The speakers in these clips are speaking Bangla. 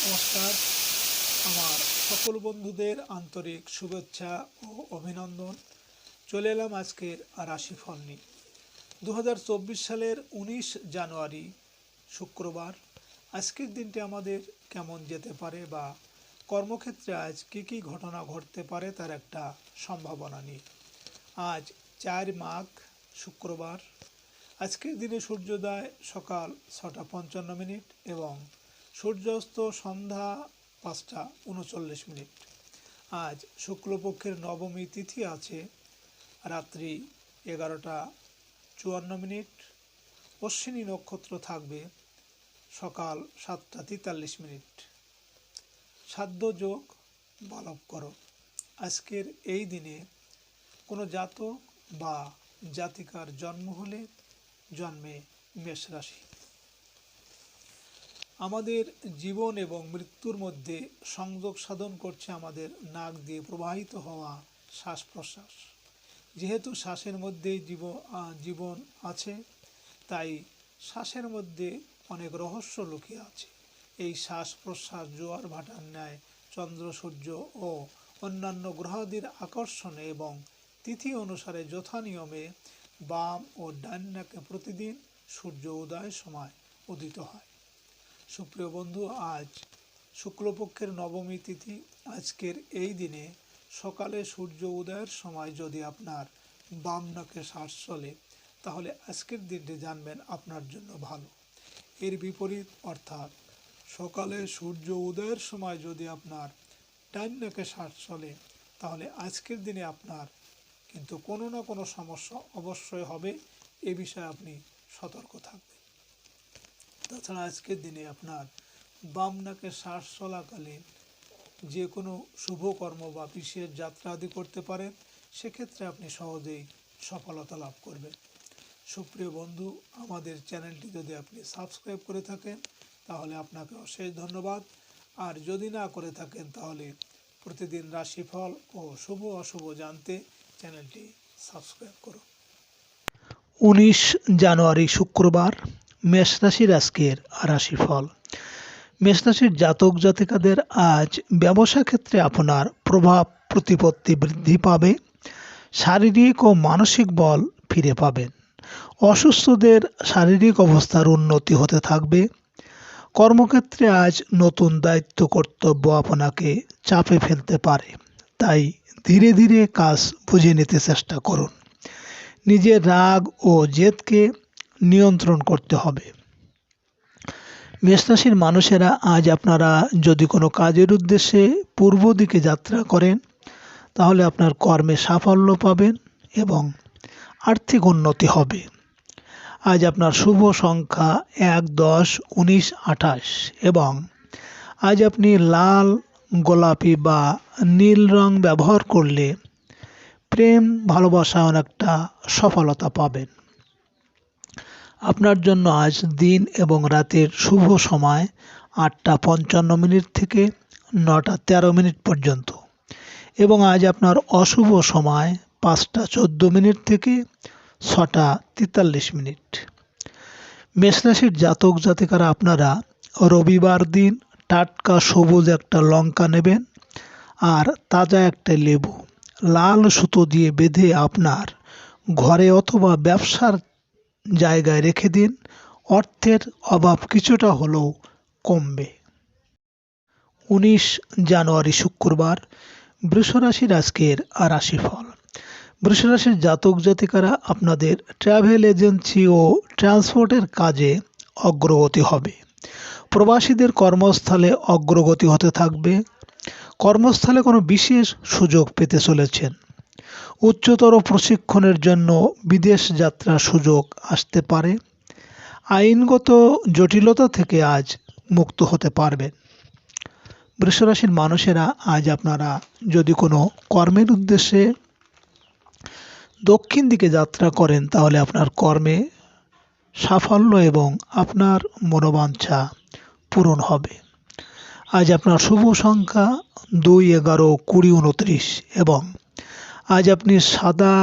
নমস্কার। আমার সকল বন্ধুদের আন্তরিক শুভেচ্ছা ও অভিনন্দন। চলে এলাম আজকের রাশিফল নিয়ে। 2024 সালের 19 জানুয়ারি শুক্রবার। আজকের দিনটি আমাদের কেমন যেতে পারে বা কর্মক্ষেত্রে আজ কী কী ঘটনা ঘটতে পারে তার একটা সম্ভাবনা নিয়ে। আজ 4 মাঘ শুক্রবার। আজকের দিনে সূর্যোদয় সকাল 6:55 এবং সূর্যাস্ত সন্ধ্যা 5:39। আজ শুক্লপক্ষের নবমী তিথি আছে রাত্রি 11:54। অশ্বিনী নক্ষত্র থাকবে সকাল 7:43। সাধ্য যোগ বালব করো। আজকের এই দিনে কোনো জাতক বা জাতিকার জন্ম হলে জন্মে মেষ রাশি। আমাদের জীবন এবং মৃত্যুর মধ্যে সংযোগ সাধন করছে আমাদের নাক দিয়ে প্রবাহিত হওয়া শ্বাস প্রশ্বাস। যেহেতু শ্বাসের মধ্যেই জীবন আছে, তাই শ্বাসের মধ্যে অনেক রহস্য লুকিয়ে আছে। এই শ্বাস প্রশ্বাস জোয়ার ভাটার ন্যায় চন্দ্র সূর্য ও অন্যান্য গ্রহাদির আকর্ষণে এবং তিথি অনুসারে যথা নিয়মে বাম ও ডান নাকে প্রতিদিন সূর্য উদয়ের সময় উদিত হয়। সুপ্রিয় বন্ধু, আজ শুক্লপক্ষের নবমী তিথি। আজকের এই দিনে সকালে সূর্য উদয়ের সময় যদি আপনার বাম নাকে শ্বাস চলে, তাহলে আজকের দিনটি জানবেন আপনার জন্য ভালো। এর বিপরীত অর্থাৎ সকালে সূর্য উদয়ের সময় যদি আপনার ডান নাকে শ্বাস চলে, তাহলে আজকের দিনে আপনার কিন্তু কোনো না কোনো সমস্যা অবশ্যই হবে। এ বিষয়ে আপনি সতর্ক থাকবেন। তাছাড়া আজকের দিনে আপনার বাম নাকে শ্বাস চলাকালে যে কোনো শুভকর্ম বা বিশেষ যাত্রা আদি করতে পারেন, সেক্ষেত্রে আপনি সহজেই সফলতা লাভ করবেন। সুপ্রিয় বন্ধু, আমাদের চ্যানেলটি যদি আপনি সাবস্ক্রাইব করে থাকেন তাহলে আপনাকে অশেষ ধন্যবাদ। আর যদি না করে থাকেন তাহলে প্রতিদিন রাশিফল ও শুভ অশুভ জানতে চ্যানেলটি সাবস্ক্রাইব করুন। 19 জানুয়ারি শুক্রবার। মেষ রাশির আজকের রাশিফল। মেষ রাশির জাতক জাতিকাদের আজ ব্যবসা ক্ষেত্রে আপনার প্রভাব প্রতিপত্তি বৃদ্ধি পাবে। শারীরিক ও মানসিক বল ফিরে পাবেন। অসুস্থদের শারীরিক অবস্থার উন্নতি হতে থাকবে। কর্মক্ষেত্রে আজ নতুন দায়িত্ব কর্তব্য আপনাকে চাপে ফেলতে পারে, তাই ধীরে ধীরে কাজ বুঝে নিতে চেষ্টা করুন। নিজের রাগ ও জেদকে নিয়ন্ত্রণ করতে হবে। মেষ রাশির মানুষেরা আজ আপনারা যদি কোনো কাজের উদ্দেশ্যে পূর্ব দিকে যাত্রা করেন, তাহলে আপনার কর্মে সাফল্য পাবেন এবং আর্থিক উন্নতি হবে। আজ আপনার শুভ সংখ্যা 1, 10, 19, 28 এবং আজ আপনি লাল, গোলাপি বা নীল রং ব্যবহার করলে প্রেম ভালোবাসা অনেকটা সফলতা পাবেন। আপনার জন্য আজ দিন এবং রাতের শুভ সময় 8:55 থেকে 9:13 পর্যন্ত এবং আজ আপনার অশুভ সময় 5:14 থেকে 6:43। মেষ রাশির জাতক জাতিকারা আপনারা রবিবার দিন টাটকা সবুজ একটা লঙ্কা নেবেন আর তাজা একটা লেবু লাল সুতো দিয়ে বেঁধে আপনার ঘরে অথবা ব্যবসার জায়গায় রেখে দিন। অর্থের অভাব কিছুটা হলেও কমবে। 19 জানুয়ারি শুক্রবার। বৃষ রাশির আজকের রাশিফল। বৃষ রাশির জাতক জাতিকারা আপনাদের ট্রাভেল এজেন্সি ও ট্রান্সপোর্টের কাজে অগ্রগতি হবে। প্রবাসীদের কর্মস্থলে অগ্রগতি হতে থাকবে। কর্মস্থলে কোনো বিশেষ সুযোগ পেতে চলেছেন। উচ্চতর প্রশিক্ষণের জন্য বিদেশ যাত্রার সুযোগ আসতে পারে। আইনগত জটিলতা থেকে আজ মুক্ত হতে পারবেন। বৃষ রাশির মানুষেরা আজ আপনারা যদি কোনো কর্মের উদ্দেশ্যে দক্ষিণ দিকে যাত্রা করেন, তাহলে আপনার কর্মে সাফল্য এবং আপনার মনোবাঞ্ছা পূরণ হবে। আজ আপনার শুভ সংখ্যা 2, 11, 20, 29 এবং আজ আপনি সাদা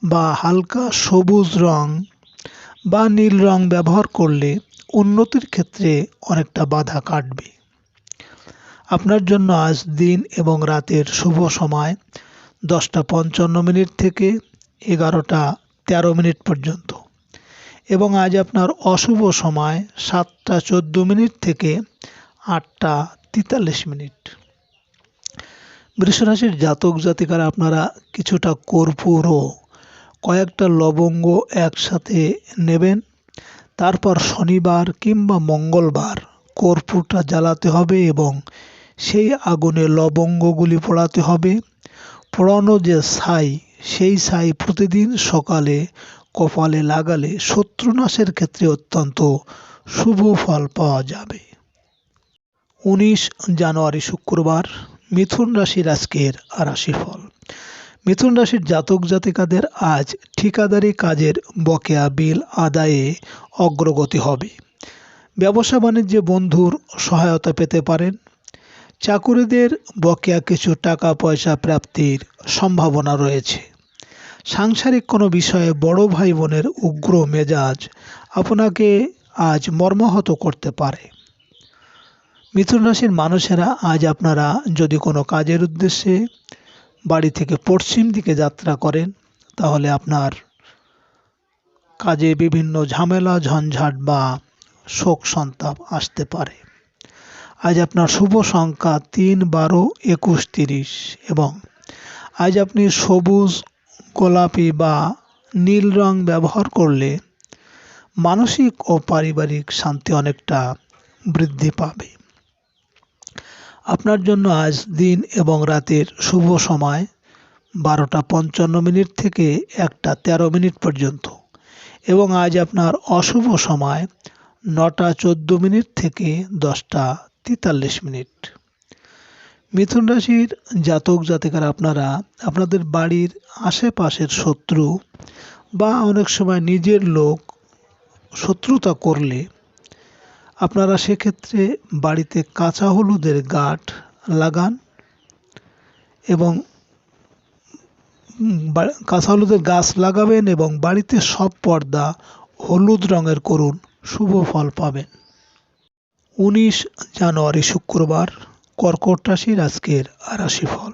বা হালকা সবুজ রং বা নীল রং ব্যবহার করলে উন্নতির ক্ষেত্রে অনেকটা বাধা কাটবে। আপনার জন্য আজ দিন এবং রাতের শুভ সময় 10:55 থেকে 11:13 পর্যন্ত, এবং আজ আপনার অশুভ সময় 7:14 থেকে 8:43। বৃষরাশির জাতক জাতিকারা আপনারা কিছুটা কর্পূর ও কয়েকটা লবঙ্গ একসাথে নেবেন। তারপর শনিবার কিংবা মঙ্গলবার কর্পূরটা জ্বালাতে হবে এবং সেই আগুনে লবঙ্গগুলি পোড়াতে হবে। পোড়ানো যে ছাই, সেই ছাই প্রতিদিন সকালে কপালে লাগালে শত্রুনাশের ক্ষেত্রে অত্যন্ত শুভ ফল পাওয়া যাবে। 19 জানুয়ারি শুক্রবার মিথুন রাশির আজকের রাশিফল। মিথুন রাশির জাতক জাতিকাদের আজ ঠিকাদারি কাজের বকেয়া বিল আদায়ে অগ্রগতি হবে। ব্যবসা বাণিজ্যে বন্ধুর সহায়তা পেতে পারেন। চাকুরিদের বকেয়া কিছু টাকা পয়সা প্রাপ্তির সম্ভাবনা রয়েছে। সাংসারিক কোনো বিষয়ে বড় ভাই বোনের উগ্র মেজাজ আপনাকে আজ মর্মাহত করতে পারে। মিথুন রাশির মানুষেরা আজ আপনারা যদি কোনো কাজের উদ্দেশ্যে বাড়ি থেকে পশ্চিম দিকে যাত্রা করেন, তাহলে আপনার কাজে বিভিন্ন ঝামেলা ঝঞ্ঝাট বা শোক সন্তাপ আসতে পারে। আজ আপনার শুভ সংখ্যা 3, 12, 21, 30 এবং আজ আপনি সবুজ, গোলাপি বা নীল রং ব্যবহার করলে মানসিক ও পারিবারিক শান্তি অনেকটা বৃদ্ধি পাবে। আপনার জন্য আজ দিন এবং রাতের শুভ সময় 12:55 থেকে 1:13 পর্যন্ত, এবং আজ আপনার অশুভ সময় 9:14 থেকে 10:43। মিথুন রাশির জাতক জাতিকারা আপনারা আপনাদের বাড়ির আশেপাশের শত্রু বা অনেক সময় নিজের লোক শত্রুতা করলে আপনারা সেক্ষেত্রে বাড়িতে কাঁচা হলুদের গাঁঠ লাগান এবং কাঁচা হলুদের গাছ লাগাবেন এবং বাড়িতে সব পর্দা হলুদ রঙের করুন, শুভ ফল পাবেন। 19 জানুয়ারি শুক্রবার কর্কট রাশির আজকের রাশিফল।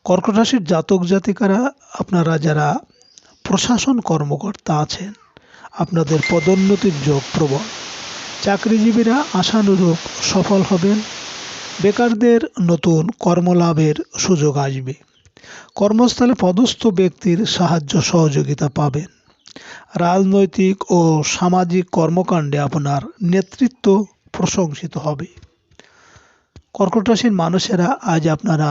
কর্কট রাশির জাতক জাতিকারা আপনারা যারা প্রশাসন কর্মকর্তা আছেন, আপনাদের পদোন্নতির যোগ প্রবল। চাকরিজীবীরা আশানুরূপ সফল হবেন। বেকারদের নতুন কর্মলাভের সুযোগ আসবে। কর্মস্থলে পদস্থ ব্যক্তির সাহায্য সহযোগিতা পাবেন। রাজনৈতিক ও সামাজিক কর্মকাণ্ডে আপনার নেতৃত্ব প্রশংসিত হবে। কর্কট রাশির মানুষেরা আজ আপনারা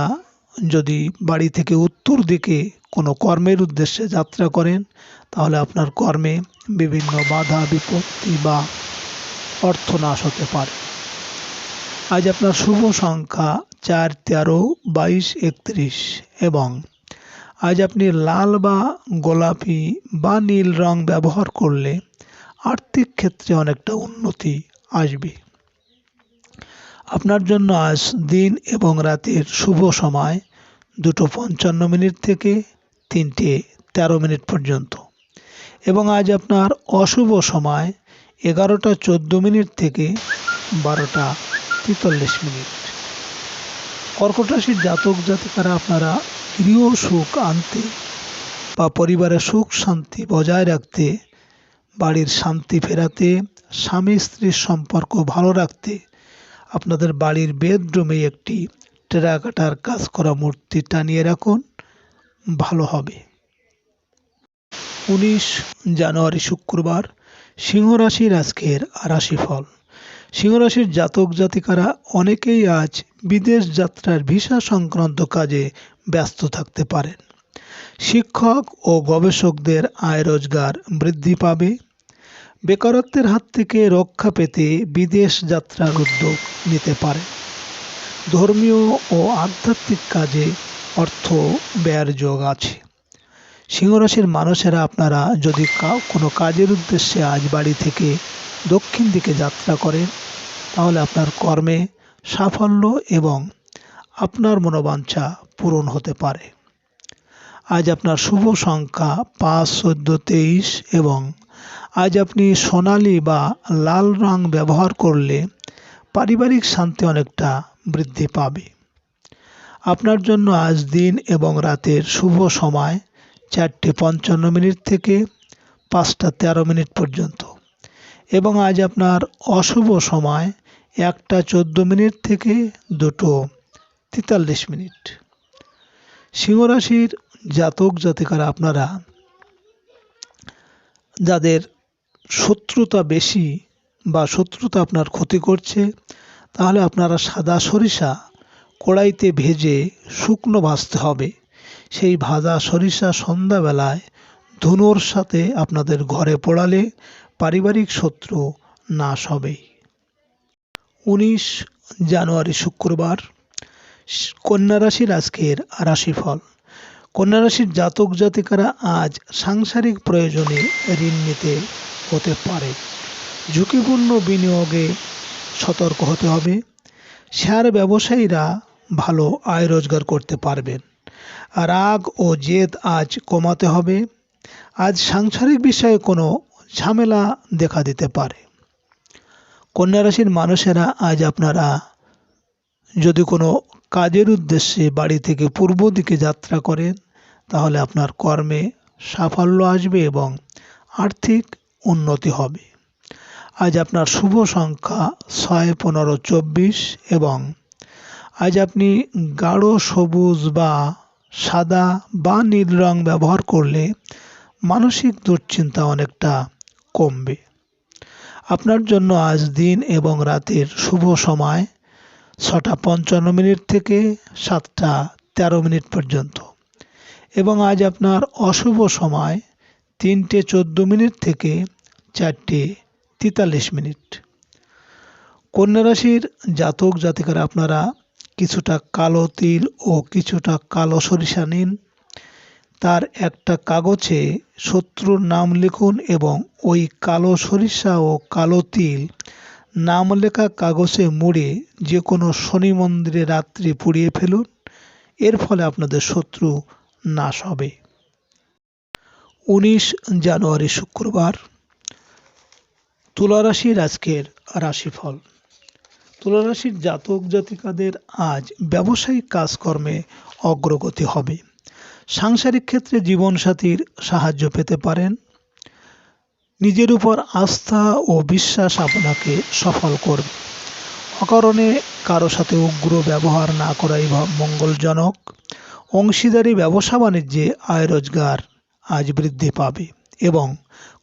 যদি বাড়ি থেকে উত্তর দিকে কোনো কর্মের উদ্দেশ্যে যাত্রা করেন, তাহলে আপনার কর্মে বিভিন্ন বাধা বিপত্তি বা অর্থনাশ হতে পারে। আজ আপনার শুভ সংখ্যা 4, 13, 22, 31 এবং আজ আপনি লাল বা গোলাপি বা নীল রং ব্যবহার করলে আর্থিক ক্ষেত্রে অনেকটা উন্নতি আসবে। আপনার জন্য আজ দিন এবং রাতের শুভ সময় 2:55 থেকে 3:13 পর্যন্ত, এবং আজ আপনার অশুভ সময় 11:14 থেকে 12:43। কর্কট রাশির জাতক জাতিকারা আপনারা গৃহ সুখ আনতে বা পরিবারের সুখ শান্তি বজায় রাখতে, বাড়ির শান্তি ফেরাতে, স্বামী স্ত্রীর সম্পর্ক ভালো রাখতে আপনাদের বাড়ির বেডরুমে একটি টেরাকোটার কাজ করা মূর্তি টানিয়ে রাখুন, ভালো হবে। 19 জানুয়ারি শুক্রবার সিংহ রাশির আজকের রাশিফল। সিংহ রাশির জাতক জাতিকারা অনেকেই আজ বিদেশ যাত্রার ভিসা সংক্রান্ত কাজে ব্যস্ত থাকতে পারেন। শিক্ষক ও গবেষকদের আয় রোজগার বৃদ্ধি পাবে। বেকারত্বের হাত থেকে রক্ষা পেতে বিদেশ যাত্রার উদ্যোগ নিতে পারে। ধর্মীয় ও আধ্যাত্মিক কাজে অর্থ ব্যয়ের যোগ আছে। সিংহ রাশির মানুষেরা আপনারা যদি কোনো কাজের উদ্দেশ্যে আজ বাড়ি থেকে দক্ষিণ দিকে যাত্রা করেন, তাহলে আপনার কর্মে সাফল্য এবং আপনার মনোবাঞ্ছা পূরণ হতে পারে। আজ আপনার শুভ সংখ্যা 5, 14, 23 এবং আজ আপনি সোনালি বা লাল রং ব্যবহার করলে পারিবারিক শান্তি অনেকটা বৃদ্ধি পাবে। আপনার জন্য আজ দিন এবং রাতের শুভ সময় 4:55 থেকে 5:13 পর্যন্ত, এবং আজ আপনার অশুভ সময় 1:14 থেকে 2:43। সিংহ রাশির জাতক জাতিকারা আপনারা যাদের শত্রুতা বেশি বা শত্রুতা আপনার ক্ষতি করছে, তাহলে আপনারা সাদা সরিষা কড়াইতে ভেজে শুকনো ভাজতে হবে। সেই ভাজা সরিষা সন্ধ্যাবেলায় ধুনোর সাথে আপনাদের ঘরে পোড়ালে পারিবারিক শত্রু নাশ হবে। 19 জানুয়ারি শুক্রবার, কন্যা রাশির আজকের রাশিফল। কন্যা রাশির জাতক জাতিকারা আজ সাংসারিক প্রয়োজনে ঋণ নিতে হতে পারে। ঝুঁকিপূর্ণ বিনিয়োগে সতর্ক হতে হবে। শেয়ার ব্যবসায়ীরা ভালো আয় রোজগার করতে পারবেন। রাগ ও জেদ আজ কমাতে হবে। আজ সাংসারিক বিষয়ে কোনো ঝামেলা দেখা দিতে পারে। কন্যা রাশির মানুষেরা আজ আপনারা যদি কোনো কাজের উদ্দেশ্যে বাড়ি থেকে পূর্ব দিকে যাত্রা করেন, তাহলে আপনার কর্মে সাফল্য আসবে এবং আর্থিক উন্নতি হবে। আজ আপনার শুভ সংখ্যা 6, 15, 24 এবং আজ আপনি গাঢ় সবুজ বা সাদা বা নীল রং ব্যবহার করলে মানসিক দুশ্চিন্তা অনেকটা কমবে। আপনার জন্য আজ দিন এবং রাতের শুভ সময় 6:55 থেকে 7:13 পর্যন্ত, এবং আজ আপনার অশুভ সময় 3:14 থেকে 4:43। কন্যা রাশির জাতক জাতিকারা আপনারা কিছুটা কালো তিল ও কিছুটা কালো সরিষা নিন। তার একটা কাগজে শত্রুর নাম লিখুন এবং ওই কালো সরিষা ও কালো তিল নাম লেখা কাগজে মুড়ে যে কোনো শনি মন্দিরে রাত্রি পুড়িয়ে ফেলুন। এর ফলে আপনাদের শত্রু নাশ হবে। 19 জানুয়ারি শুক্রবার, তুলা রাশির আজকের রাশিফল। তুলা রাশির জাতক জাতিকাদের আজ ব্যবসায়িক কাজকর্মে অগ্রগতি হবে। সাংসারিক ক্ষেত্রে জীবনসাথীর সাহায্য পেতে পারেন। নিজের উপর আস্থা ও বিশ্বাস আপনাকে সফল করবে। অকারণে কারো সাথে উগ্র ব্যবহার না করাই মঙ্গলজনক। অংশীদারি ব্যবসা বাণিজ্যে আয় রোজগার আজ বৃদ্ধি পাবে এবং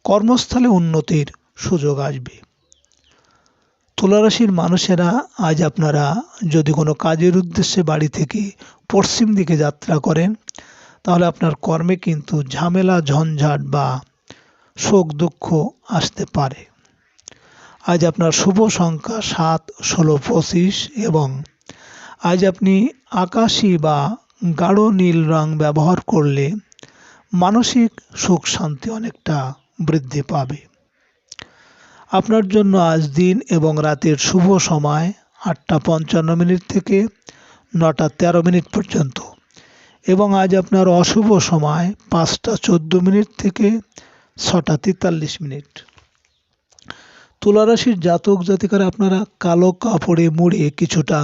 কর্মস্থলে উন্নতির সুযোগ আসবে। তুলারাশির মানুষেরা আজ আপনারা যদি কোনো কাজের উদ্দেশ্যে বাড়ি থেকে পশ্চিম দিকে যাত্রা করেন, তাহলে আপনার কর্মে কিন্তু ঝামেলা ঝঞ্ঝাট বা শোক দুঃখ আসতে পারে। আজ আপনার শুভ সংখ্যা 7, 16, 25 এবং আজ আপনি আকাশী বা গাঢ় নীল রং ব্যবহার করলে মানসিক সুখ শান্তি অনেকটা বৃদ্ধি পাবে। আপনার জন্য আজ দিন এবং রাতের শুভ সময় 8:55 থেকে 9:13 পর্যন্ত, এবং আজ আপনার অশুভ সময় 5:14 থেকে 6:43। তুলারাশির জাতক জাতিকারা আপনারা কালো কাপড়ে মুড়ে কিছুটা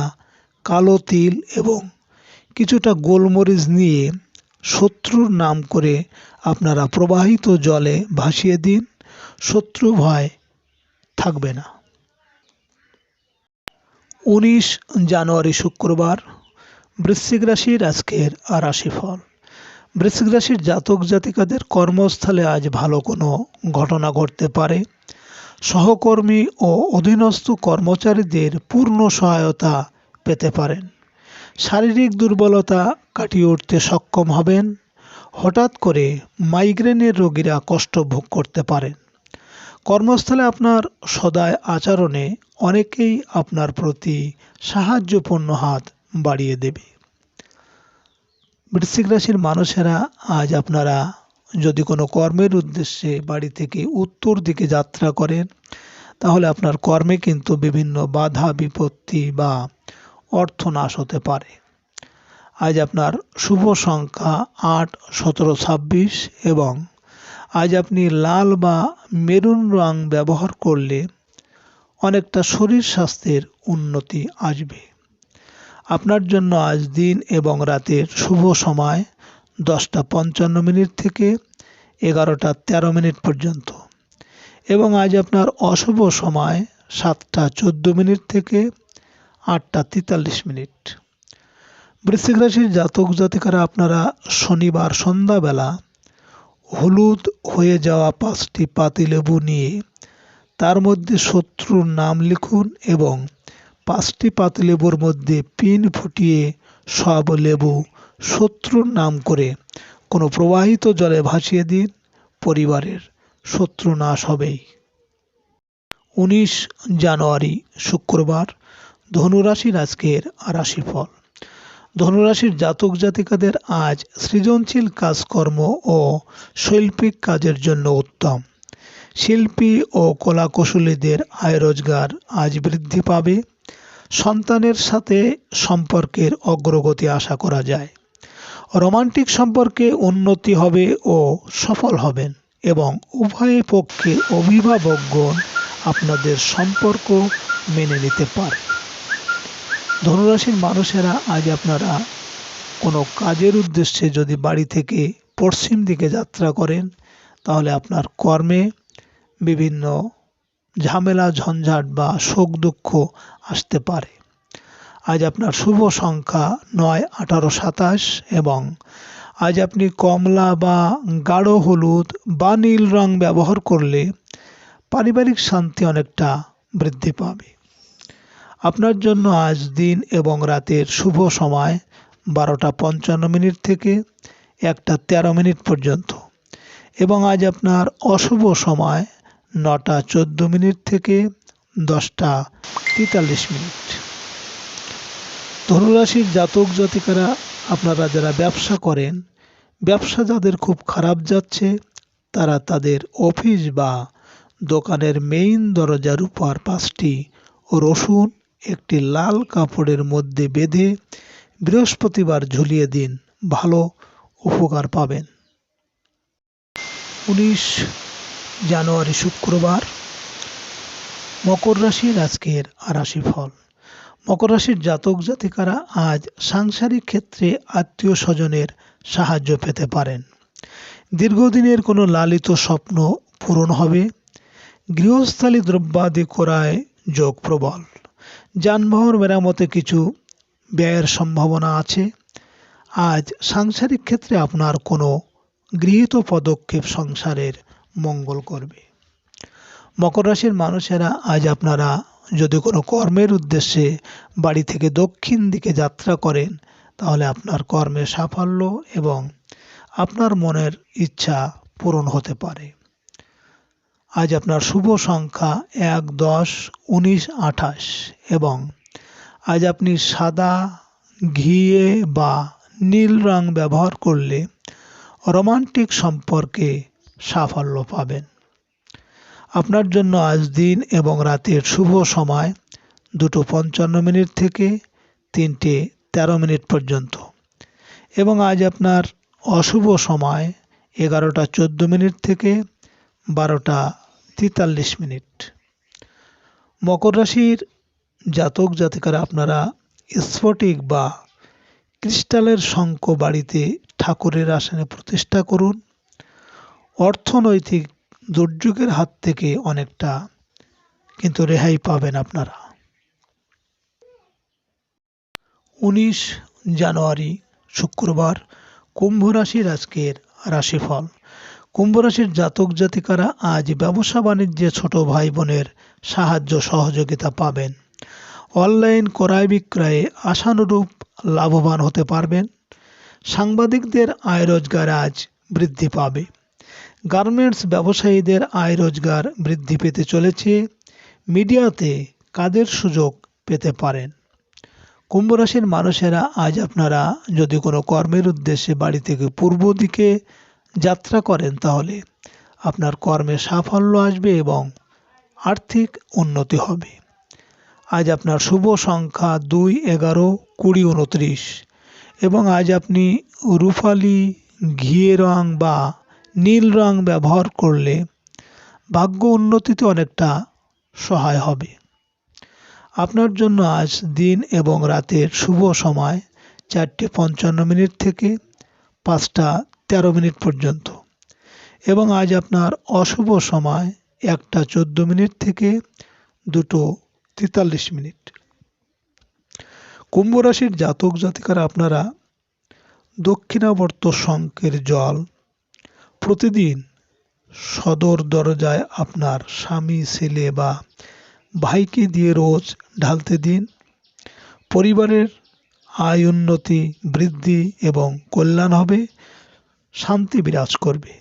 কালো তিল এবং কিছুটা গোলমরিচ নিয়ে শত্রুর নাম করে আপনারা প্রবাহিত জলে ভাসিয়ে দিন। শত্রু ভয় থাকবে না। 19 জানুয়ারি শুক্রবার, বৃশ্চিক রাশির আজকের রাশিফল। বৃশ্চিক রাশির জাতক জাতিকাদের কর্মস্থলে আজ ভালো কোনো ঘটনা ঘটতে পারে। সহকর্মী ও অধীনস্থ কর্মচারীদের পূর্ণ সহায়তা পেতে পারেন। শারীরিক দুর্বলতা কাটিয়ে উঠতে সক্ষম হবেন। হঠাৎ করে মাইগ্রেনের রোগীরা কষ্ট ভোগ করতে পারেন। কর্মস্থলে আপনার সদয় আচরণে অনেকেই আপনার প্রতি সাহায্যপূর্ণ হাত বাড়িয়ে দেবে। বৃশ্চিক রাশির মানুষেরা আজ আপনারা যদি কোনো কর্মের উদ্দেশ্যে বাড়ি থেকে উত্তর দিকে যাত্রা করেন, তাহলে আপনার কর্মে কিন্তু বিভিন্ন বাধা বিপত্তি বা অর্থনাশ হতে পারে। আজ আপনার শুভ সংখ্যা 8, 17, 26 এবং আজ আপনি লাল বা মেরুন রং ব্যবহার করলে অনেকটা শরীর স্বাস্থ্যের উন্নতি আসবে। আপনার জন্য আজ দিন এবং রাতের শুভ সময় 10:55 থেকে 11:13 পর্যন্ত, এবং আজ আপনার অশুভ সময় 7:14 থেকে 8:43। বৃশ্চিক রাশির জাতক জাতিকারা আপনারা শনিবার সন্ধ্যাবেলা হলুদ হয়ে যাওয়া 5টি পাতিলেবু নিয়ে তার মধ্যে শত্রুর নাম লিখুন এবং 5টি পাতিলেবুর মধ্যে পিন ফুটিয়ে সব লেবু শত্রুর নাম করে কোনো প্রবাহিত জলে ভাসিয়ে দিন। পরিবারের শত্রু নাশ হবেই। 19 জানুয়ারি শুক্রবার ধনুরাশির আজকের রাশিফল। ধনুরাশির জাতক জাতিকাদের আজ সৃজনশীল কাজকর্ম ও শৈল্পিক কাজের জন্য উত্তম। শিল্পী ও কলাকুশলীদের আয় রোজগার আজ বৃদ্ধি পাবে। সন্তানের সাথে সম্পর্কের অগ্রগতি আশা করা যায়। রোমান্টিক সম্পর্কে উন্নতি হবে ও সফল হবেন, এবং উভয় পক্ষের অভিভাবকগণ আপনাদের সম্পর্ক মেনে নিতে পারে। ধনুরাশির মানুষেরা আজ আপনারা কোনো কাজের উদ্দেশ্যে যদি বাড়ি থেকে পশ্চিম দিকে যাত্রা করেন, তাহলে আপনার কর্মে বিভিন্ন ঝামেলা ঝঞ্ঝাট বা শোক দুঃখ আসতে পারে। আজ আপনার শুভ সংখ্যা 9, 18, 27, এবং আজ আপনি কমলা বা গাঢ় হলুদ বা নীল রং ব্যবহার করলে পারিবারিক শান্তি অনেকটা বৃদ্ধি পাবে। আপনার জন্য আজ দিন এবং রাতের শুভ সময় 12:55 থেকে 1:13 পর্যন্ত, এবং আজ আপনার অশুভ সময় 9:14 থেকে 10:43। ধনুরাশির জাতক জাতিকারা আপনারা যারা ব্যবসা করেন, ব্যবসা যাদের খুব খারাপ যাচ্ছে, তারা তাদের অফিস বা দোকানের মেইন দরজার উপর 5টি রসুন একটি লাল কাপড়ের মধ্যে বেঁধে বৃহস্পতিবার ঝুলিয়ে দিন, ভালো উপকার পাবেন। 19 জানুয়ারি শুক্রবার মকর রাশির আজকের রাশিফল। মকর রাশির জাতক জাতিকারা আজ সাংসারিক ক্ষেত্রে আত্মীয় স্বজনের সাহায্য পেতে পারেন। দীর্ঘদিনের কোনো লালিত স্বপ্ন পূরণ হবে। গৃহস্থালী দ্রব্যাদি ক্রয় যোগ প্রবল। যানবাহন মেরামতে কিছু ব্যয়ের সম্ভাবনা আছে। আজ সাংসারিক ক্ষেত্রে আপনার কোনো গৃহীত পদক্ষেপ সংসারের মঙ্গল করবে। মকর রাশির মানুষেরা আজ আপনারা যদি কোনো কর্মের উদ্দেশ্যে বাড়ি থেকে দক্ষিণ দিকে যাত্রা করেন, তাহলে আপনার কর্মে সাফল্য এবং আপনার মনের ইচ্ছা পূরণ হতে পারে। আজ আপনার শুভ সংখ্যা 1, 10, 19, 28, এবং আজ আপনি সাদা, ঘিয়ে বা নীল রং ব্যবহার করলে রোমান্টিক সম্পর্কে সাফল্য পাবেন। আপনার জন্য আজ দিন এবং রাতের শুভ সময় 2:55 থেকে 3:13 পর্যন্ত, এবং আজ আপনার অশুভ সময় 11:14 থেকে 12:43। মকর রাশির জাতক জাতিকারা আপনারা স্ফটিক বা ক্রিস্টালের শঙ্খ বাড়িতে ঠাকুরের আসনে প্রতিষ্ঠা করুন। অর্থনৈতিক দুর্যোগের হাত থেকে অনেকটা কিন্তু রেহাই পাবেন আপনারা। 19 জানুয়ারি শুক্রবার কুম্ভ রাশির আজকের রাশিফল। কুম্ভ রাশির জাতক জাতিকারা আজ ব্যবসা বাণিজ্যে ছোট ভাই বোনের সাহায্য সহযোগিতা পাবেন। অনলাইন ক্রয় বিক্রয়ে আশানুরূপ লাভবান হতে পারবেন। সাংবাদিকদের আয় রোজগার আজ বৃদ্ধি পাবে। গার্মেন্টস ব্যবসায়ীদের আয় রোজগার বৃদ্ধি পেতে চলেছে। মিডিয়াতে কাজের সুযোগ পেতে পারেন। কুম্ভ রাশির মানুষেরা আজ আপনারা যদি কোনো কর্মের উদ্দেশ্যে বাড়ি থেকে পূর্ব দিকে যাত্রা করেন, তাহলে আপনার কর্মে সাফল্য আসবে এবং আর্থিক উন্নতি হবে। আজ আপনার শুভ সংখ্যা 2, 11, 20, 29, এবং আজ আপনি রূপালি, ঘিয়ে রং বা নীল রং ব্যবহার করলে ভাগ্য উন্নতিতে অনেকটা সহায় হবে। আপনার জন্য আজ দিন এবং রাতের শুভ সময় 4:55 থেকে 5:13 পর্যন্ত এবং আজ আপনার অশুভ সময় 1:14 থেকে 2:43। কুম্ভ রাশির জাতক জাতিকারা আপনারা দক্ষিণাবর্ত শঙ্খের জল প্রতিদিন সদর দরজায় আপনার স্বামী, ছেলে বা ভাইকে দিয়ে রোজ ঢালতে দিন। পরিবারের আয় উন্নতি, বৃদ্ধি এবং কল্যাণ হবে, শান্তি বিরাজ করবে।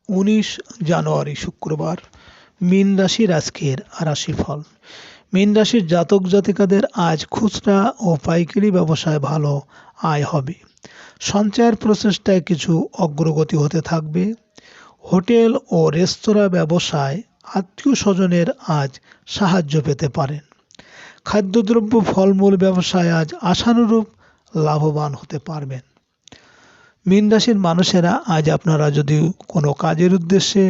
19 জানুয়ারি শুক্রবার মীন রাশির আজকের রাশিফল। মীন রাশির জাতক জাতিকাদের আজ খুচরা ও পাইকারি ব্যবসায় ভালো আয় হবে। সঞ্চয়ের প্রচেষ্টায় কিছু অগ্রগতি হতে থাকবে। হোটেল ও রেস্তোরাঁ ব্যবসায় আত্মীয় স্বজনের আজ সাহায্য পেতে পারেন। খাদ্যদ্রব্য ফলমূল ব্যবসায় আজ আশানুরূপ লাভবান হতে পারবেন। মীন রাশির মানুষেরা আজ আপনারা যদি কোনো কাজের উদ্দেশ্যে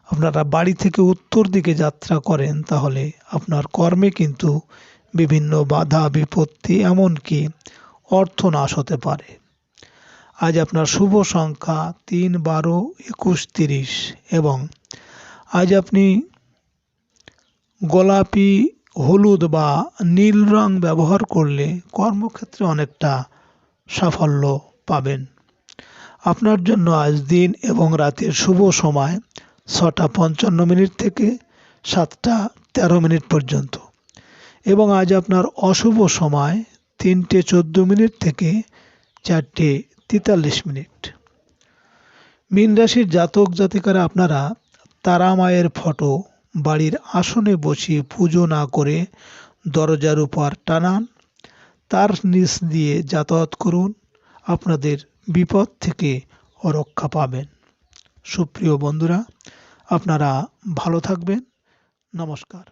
আপনারা বাড়ি থেকে উত্তর দিকে যাত্রা করেন, তাহলে আপনার কর্মে কিন্তু বিভিন্ন বাধা বিপত্তি এমনকি অর্থনাশ হতে পারে। আজ আপনার শুভ সংখ্যা 3, 12, 21, 30 এবং আজ আপনি গোলাপি, হলুদ বা নীল রং ব্যবহার করলে কর্মক্ষেত্রে অনেকটা সাফল্য পাবেন। আপনার জন্য আজ দিন এবং রাতের শুভ সময় 6:55 থেকে 7:13 পর্যন্ত এবং আজ আপনার অশুভ সময় 3:14 থেকে 4:43। মীন রাশির জাতক জাতিকারা আপনারা তারা মায়ের ফটো বাড়ির আসনে বসিয়ে পুজো না করে দরজার উপর টানান, তার নিচ দিয়ে যাতায়াত করুন, আপনাদের বিপদ থেকে রক্ষা পাবেন। সুপ্রিয় বন্ধুরা, আপনারা ভালো থাকবেন। নমস্কার।